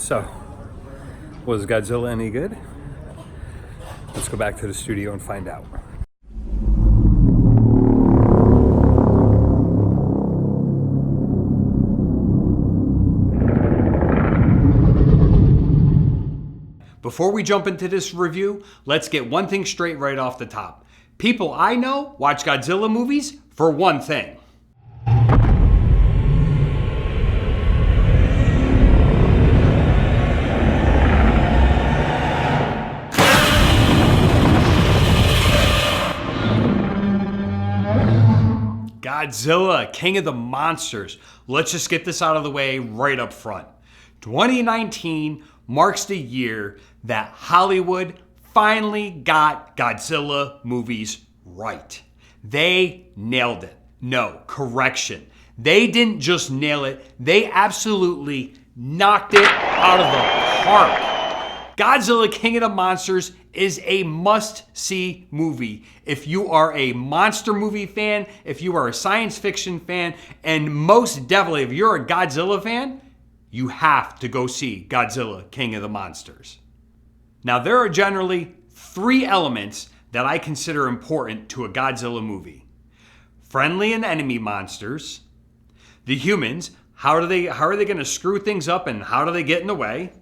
So, was Godzilla any good? Let's go back to the studio and find out. Before we jump into this review, let's get one thing straight right off the top. People I know watch Godzilla movies for one thing. Godzilla, King of the Monsters. Let's just get this out of the way right up front. 2019 marks the year that Hollywood finally got Godzilla movies right. They nailed it. No, correction. They didn't just nail it, they absolutely knocked it out of the park. Godzilla King of the Monsters is a must-see movie. If you are a monster movie fan, if you are a science fiction fan, and most definitely if you're a Godzilla fan, you have to go see Godzilla King of the Monsters. Now, there are generally three elements that I consider important to a Godzilla movie. Friendly and enemy monsters, the humans, how are they going to screw things up and how do they get in the way?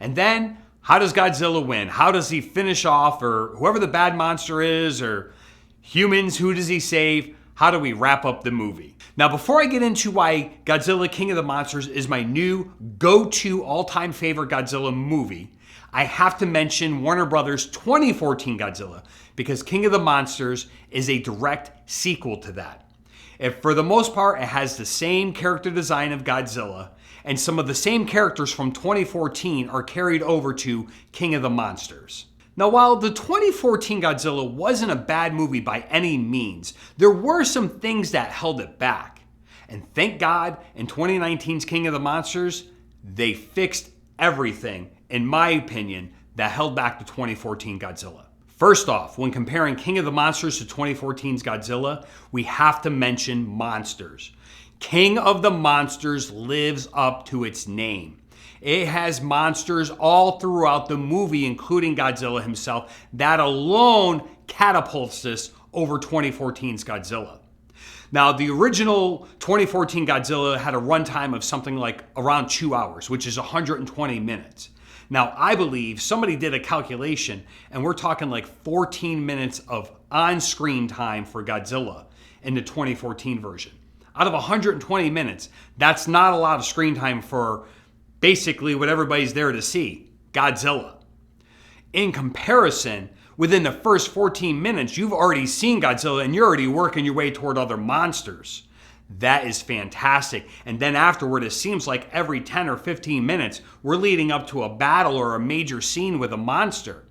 And then, how does Godzilla win? How does he finish off, or whoever the bad monster is, or humans, who does he save? How do we wrap up the movie? Now, before I get into why Godzilla King of the Monsters is my new go-to all-time favorite Godzilla movie, I have to mention Warner Brothers' 2014 Godzilla, because King of the Monsters is a direct sequel to that. For the most part, it has the same character design of Godzilla, and some of the same characters from 2014 are carried over to King of the Monsters. Now, while the 2014 Godzilla wasn't a bad movie by any means, there were some things that held it back. And thank God, in 2019's King of the Monsters, they fixed everything, in my opinion, that held back the 2014 Godzilla. First off, when comparing King of the Monsters to 2014's Godzilla, we have to mention monsters. King of the Monsters lives up to its name. It has monsters all throughout the movie, including Godzilla himself. That alone catapults this over 2014's Godzilla. Now, the original 2014 Godzilla had a runtime of something like around 2 hours, which is 120 minutes. Now, I believe somebody did a calculation, and we're talking like 14 minutes of on-screen time for Godzilla in the 2014 version. Out of 120 minutes, that's not a lot of screen time for basically what everybody's there to see, Godzilla. In comparison, within the first 14 minutes, you've already seen Godzilla and you're already working your way toward other monsters. That is fantastic. And then afterward, it seems like every 10 or 15 minutes, we're leading up to a battle or a major scene with a monster.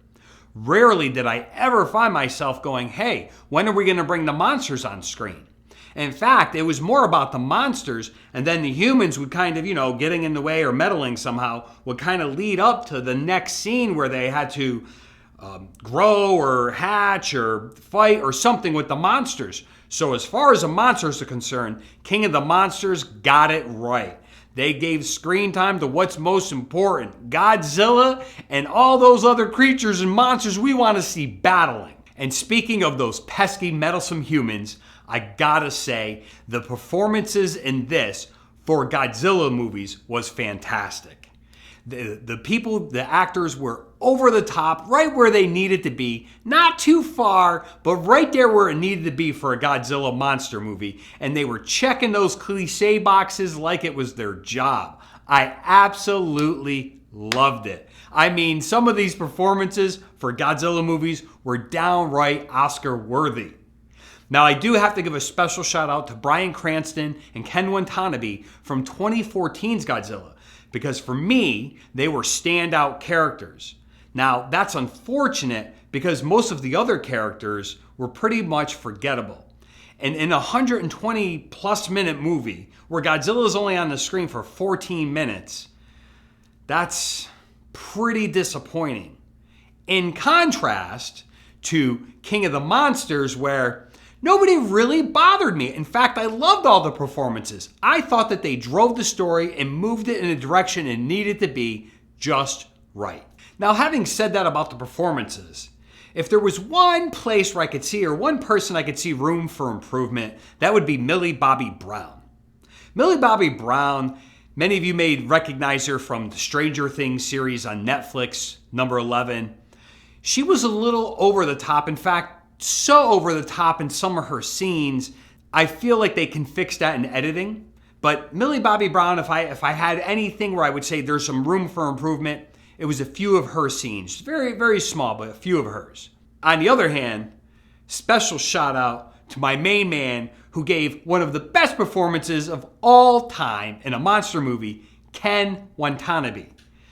Rarely did I ever find myself going, hey, when are we going to bring the monsters on screen? In fact, it was more about the monsters, and then the humans would kind of, getting in the way or meddling somehow, would kind of lead up to the next scene where they had to grow or hatch or fight or something with the monsters. So as far as the monsters are concerned, King of the Monsters got it right. They gave screen time to what's most important, Godzilla and all those other creatures and monsters we want to see battling. And speaking of those pesky, meddlesome humans, I gotta say, the performances in this for Godzilla movies was fantastic. The people, the actors were over the top, right where they needed to be, not too far, but right there where it needed to be for a Godzilla monster movie. And they were checking those cliche boxes like it was their job. I absolutely loved it. I mean, some of these performances for Godzilla movies were downright Oscar worthy. Now, I do have to give a special shout out to Bryan Cranston and Ken Watanabe from 2014's Godzilla, because for me, they were standout characters. Now, that's unfortunate because most of the other characters were pretty much forgettable. And in a 120 plus minute movie where Godzilla is only on the screen for 14 minutes, that's pretty disappointing. In contrast to King of the Monsters, where nobody really bothered me. In fact, I loved all the performances. I thought that they drove the story and moved it in a direction it needed to be just right. Now, having said that about the performances, if there was one place where I could see, or one person I could see room for improvement, that would be Millie Bobby Brown. Millie Bobby Brown, many of you may recognize her from the Stranger Things series on Netflix, number 11. She was a little over the top. In fact, so over the top in some of her scenes, I feel like they can fix that in editing. But Millie Bobby Brown, if I had anything where I would say there's some room for improvement, it was a few of her scenes. Very, very small, but a few of hers. On the other hand, special shout out to my main man who gave one of the best performances of all time in a monster movie, Ken Watanabe.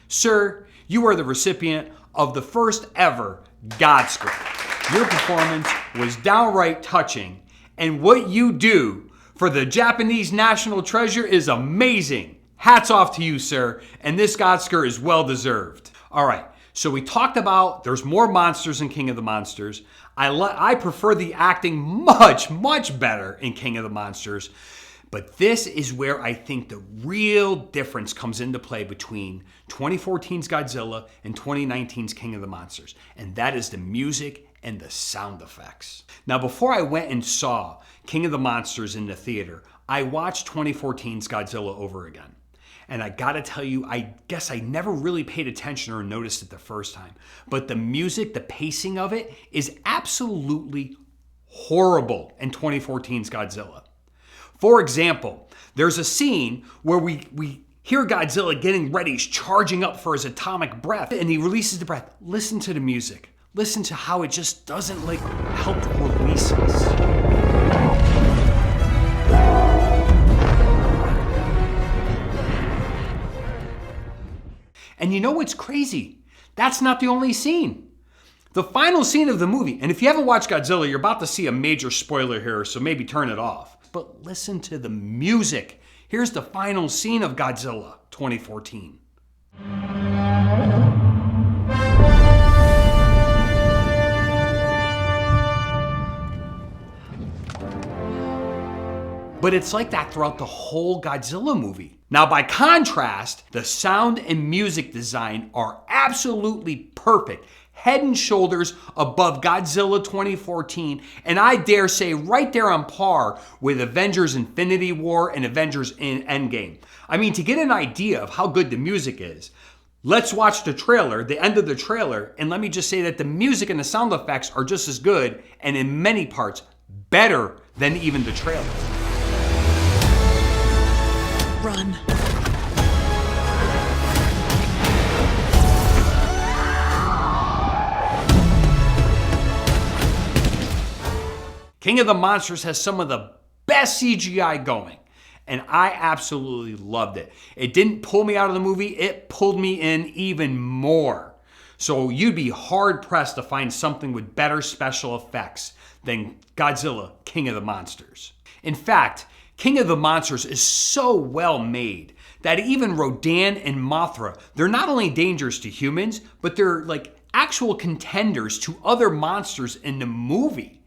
Sir, you are the recipient of the first ever Godscore. Your performance was downright touching, and what you do for the Japanese national treasure is amazing. Hats off to you, sir, and this Godscore is well deserved. All right, so we talked about there's more monsters in King of the Monsters. I prefer the acting much, much better in King of the Monsters, but this is where I think the real difference comes into play between 2014's Godzilla and 2019's King of the Monsters, and that is the music and the sound effects. Now, before I went and saw King of the Monsters in the theater, I watched 2014's Godzilla over again. And I gotta tell you, I guess I never really paid attention or noticed it the first time. But the music, the pacing of it is absolutely horrible in 2014's Godzilla. For example, there's a scene where we hear Godzilla getting ready, he's charging up for his atomic breath, and he releases the breath. Listen to the music. Listen to how it just doesn't help release us. And you know what's crazy? That's not the only scene. The final scene of the movie, and if you haven't watched Godzilla, you're about to see a major spoiler here, so maybe turn it off. But listen to the music. Here's the final scene of Godzilla 2014. But it's like that throughout the whole Godzilla movie. Now, by contrast, the sound and music design are absolutely perfect, head and shoulders above Godzilla 2014, and I dare say right there on par with Avengers Infinity War and Avengers Endgame. I mean, to get an idea of how good the music is, let's watch the trailer, the end of the trailer, and let me just say that the music and the sound effects are just as good, and in many parts, better than even the trailer. Run. King of the Monsters has some of the best CGI going, and I absolutely loved it. It didn't pull me out of the movie, it pulled me in even more. So you'd be hard-pressed to find something with better special effects than Godzilla, King of the Monsters. In fact, King of the Monsters is so well made that even Rodan and Mothra, they're not only dangerous to humans, but they're like actual contenders to other monsters in the movie.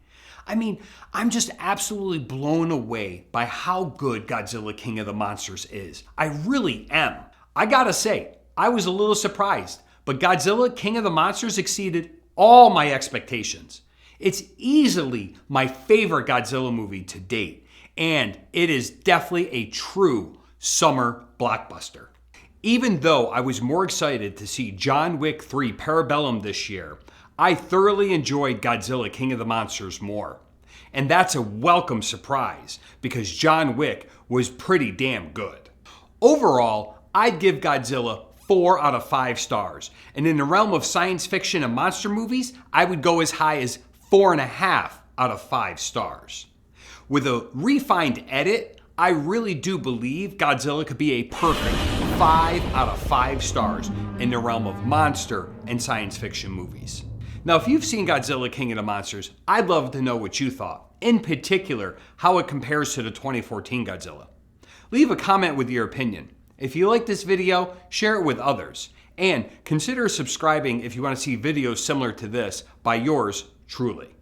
I mean, I'm just absolutely blown away by how good Godzilla King of the Monsters is. I really am. I gotta say, I was a little surprised, but Godzilla King of the Monsters exceeded all my expectations. It's easily my favorite Godzilla movie to date. And it is definitely a true summer blockbuster. Even though I was more excited to see John Wick 3 Parabellum this year, I thoroughly enjoyed Godzilla King of the Monsters more. And that's a welcome surprise because John Wick was pretty damn good. Overall, I'd give Godzilla 4 out of 5 stars. And in the realm of science fiction and monster movies, I would go as high as 4.5 out of 5 stars. With a refined edit, I really do believe Godzilla could be a perfect 5 out of 5 stars in the realm of monster and science fiction movies. Now, if you've seen Godzilla King of the Monsters, I'd love to know what you thought. In particular, how it compares to the 2014 Godzilla. Leave a comment with your opinion. If you like this video, share it with others. And consider subscribing if you want to see videos similar to this by yours truly.